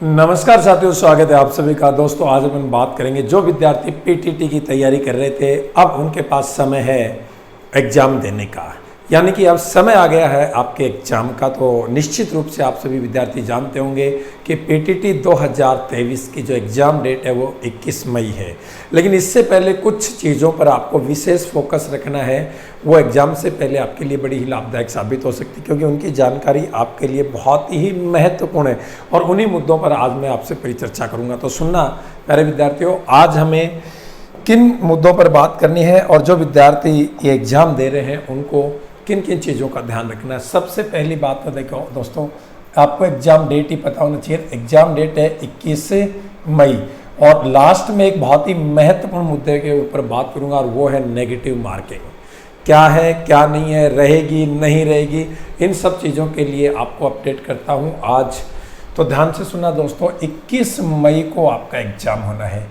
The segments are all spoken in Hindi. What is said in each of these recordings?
नमस्कार साथियों, स्वागत है आप सभी का। दोस्तों, आज अपन बात करेंगे जो विद्यार्थी पीटीटी की तैयारी कर रहे थे, अब उनके पास समय है एग्जाम देने का, यानी कि अब समय आ गया है आपके एग्जाम का। तो निश्चित रूप से आप सभी विद्यार्थी जानते होंगे कि पीटीटी 2023 की जो एग्ज़ाम डेट है वो 21 मई है। लेकिन इससे पहले कुछ चीज़ों पर आपको विशेष फोकस रखना है। वो एग्ज़ाम से पहले आपके लिए बड़ी ही लाभदायक साबित हो सकती है, क्योंकि उनकी जानकारी आपके लिए बहुत ही महत्वपूर्ण है और उन्हीं मुद्दों पर आज मैं आपसे परिचर्चा करूँगा। तो सुनना प्यारे विद्यार्थियों, आज हमें किन मुद्दों पर बात करनी है और जो विद्यार्थी ये एग्ज़ाम दे रहे हैं उनको किन किन चीज़ों का ध्यान रखना है। सबसे पहली बात तो देखो दोस्तों, आपको एग्ज़ाम डेट ही पता होना चाहिए। एग्ज़ाम डेट है 21 मई और लास्ट में एक बहुत ही महत्वपूर्ण मुद्दे के ऊपर बात करूंगा और वो है नेगेटिव मार्किंग। क्या है, क्या नहीं है, रहेगी नहीं रहेगी, इन सब चीज़ों के लिए आपको अपडेट करता हूँ आज। तो ध्यान से सुना दोस्तों, 21 मई को आपका एग्ज़ाम होना है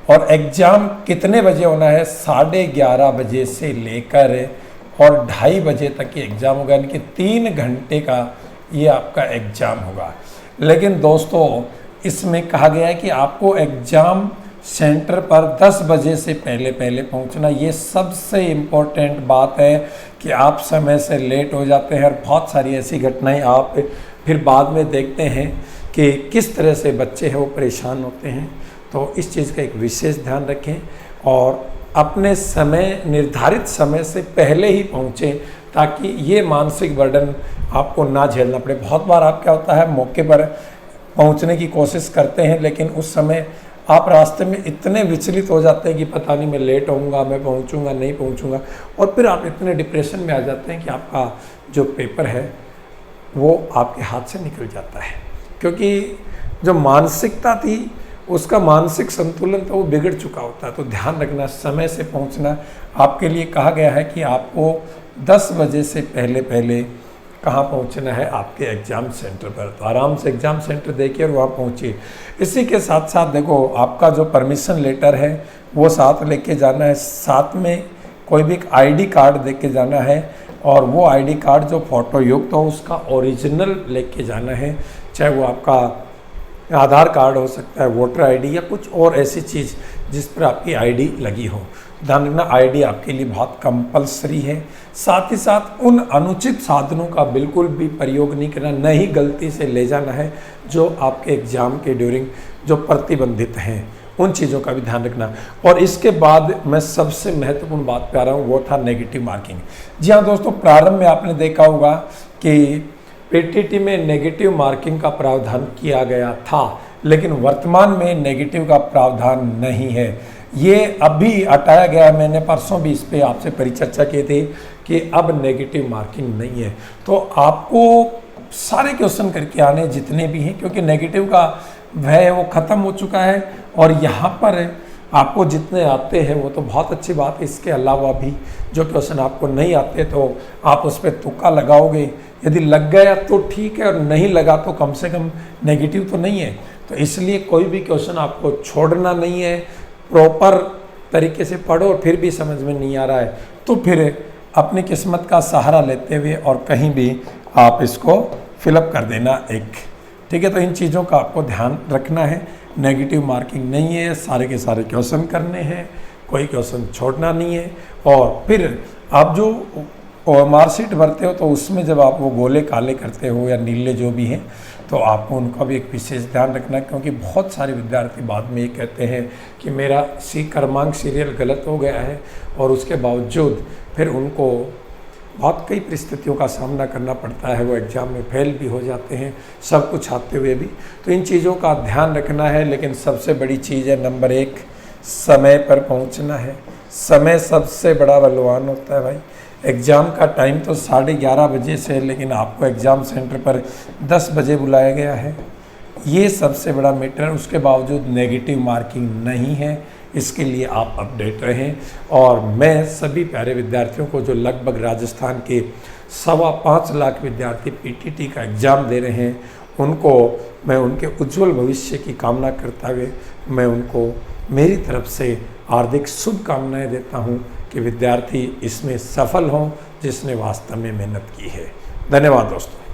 और एग्ज़ाम कितने बजे होना है? 11:30 बजे से लेकर और 2:30 बजे तक ये एग्ज़ाम होगा, यानी कि 3 घंटे का ये आपका एग्ज़ाम होगा। लेकिन दोस्तों, इसमें कहा गया है कि आपको एग्ज़ाम सेंटर पर 10 बजे से पहले पहुंचना। ये सबसे इम्पोर्टेंट बात है कि आप समय से लेट हो जाते हैं और बहुत सारी ऐसी घटनाएं आप फिर बाद में देखते हैं कि किस तरह से बच्चे हैं वो परेशान होते हैं। तो इस चीज़ का एक विशेष ध्यान रखें और अपने समय, निर्धारित समय से पहले ही पहुँचें, ताकि ये मानसिक बर्डन आपको ना झेलना पड़े। बहुत बार आप क्या होता है, मौके पर पहुँचने की कोशिश करते हैं, लेकिन उस समय आप रास्ते में इतने विचलित हो जाते हैं कि पता नहीं मैं लेट होऊंगा, मैं पहुँचूंगा नहीं पहुँचूंगा, और फिर आप इतने डिप्रेशन में आ जाते हैं कि आपका जो पेपर है वो आपके हाथ से निकल जाता है। क्योंकि जो मानसिकता थी, उसका मानसिक संतुलन तो वो बिगड़ चुका होता है। तो ध्यान रखना, समय से पहुंचना। आपके लिए कहा गया है कि आपको 10 बजे से पहले कहाँ पहुंचना है? आपके एग्ज़ाम सेंटर पर। तो आराम से एग्ज़ाम सेंटर देखिए और वहाँ पहुँचिए। इसी के साथ साथ देखो, आपका जो परमिशन लेटर है वो साथ लेके जाना है। साथ में कोई भी एक ID कार्ड देके जाना है और वो ID कार्ड जो फ़ोटो युक्त हो उसका ओरिजिनल लेके जाना है। चाहे वो आपका आधार कार्ड हो सकता है, वोटर ID या कुछ और ऐसी चीज़ जिस पर आपकी ID लगी हो। ध्यान रखना, ID आपके लिए बहुत कंपलसरी है। साथ ही साथ उन अनुचित साधनों का बिल्कुल भी प्रयोग नहीं करना, न ही गलती से ले जाना है जो आपके एग्ज़ाम के ड्यूरिंग जो प्रतिबंधित हैं, उन चीज़ों का भी ध्यान रखना। और इसके बाद मैं सबसे महत्वपूर्ण बात पे आ रहा हूँ, वो था नेगेटिव मार्किंग। जी हाँ दोस्तों, प्रारंभ में आपने देखा होगा कि पीटीटी में नेगेटिव मार्किंग का प्रावधान किया गया था, लेकिन वर्तमान में नेगेटिव का प्रावधान नहीं है। ये अभी हटाया गया है। मैंने परसों भी इस पे आपसे परिचर्चा की थी कि अब नेगेटिव मार्किंग नहीं है। तो आपको सारे क्वेश्चन करके आने जितने भी हैं, क्योंकि नेगेटिव का भय वो ख़त्म हो चुका है और यहाँ पर आपको जितने आते हैं वो तो बहुत अच्छी बात है। इसके अलावा भी जो क्वेश्चन आपको नहीं आते तो आप उस पर तुक्का लगाओगे। यदि लग गया तो ठीक है, और नहीं लगा तो कम से कम नेगेटिव तो नहीं है। तो इसलिए कोई भी क्वेश्चन आपको छोड़ना नहीं है। प्रॉपर तरीके से पढ़ो और फिर भी समझ में नहीं आ रहा है तो फिर अपनी किस्मत का सहारा लेते हुए और कहीं भी आप इसको फिलअप कर देना एक। ठीक है, तो इन चीज़ों का आपको ध्यान रखना है। नेगेटिव मार्किंग नहीं है, सारे के सारे क्वेश्चन करने हैं, कोई क्वेश्चन छोड़ना नहीं है। और फिर आप जो मार्कशीट भरते हो तो उसमें जब आप वो गोले काले करते हो या नीले जो भी हैं, तो आपको उनका भी एक विशेष ध्यान रखना है। क्योंकि बहुत सारे विद्यार्थी बाद में ये कहते हैं कि मेरा क्रमांक सीरियल गलत हो गया है, और उसके बावजूद फिर उनको बहुत कई परिस्थितियों का सामना करना पड़ता है। वो एग्ज़ाम में फेल भी हो जाते हैं, सब कुछ आते हुए भी। तो इन चीज़ों का ध्यान रखना है। लेकिन सबसे बड़ी चीज़ है, नंबर 1, समय पर पहुंचना है। समय सबसे बड़ा बलवान होता है भाई। एग्ज़ाम का टाइम तो 11:30 बजे से है, लेकिन आपको एग्ज़ाम सेंटर पर 10 बजे बुलाया गया है। ये सबसे बड़ा मैटर है। उसके बावजूद नेगेटिव मार्किंग नहीं है। इसके लिए आप अपडेट रहें। और मैं सभी प्यारे विद्यार्थियों को, जो लगभग राजस्थान के 5.25 लाख विद्यार्थी पीटीटी का एग्ज़ाम दे रहे हैं, उनको मैं उनके उज्जवल भविष्य की कामना करता हुए मैं उनको मेरी तरफ से हार्दिक शुभकामनाएं देता हूं कि विद्यार्थी इसमें सफल हों जिसने वास्तव में मेहनत की है। धन्यवाद दोस्तों।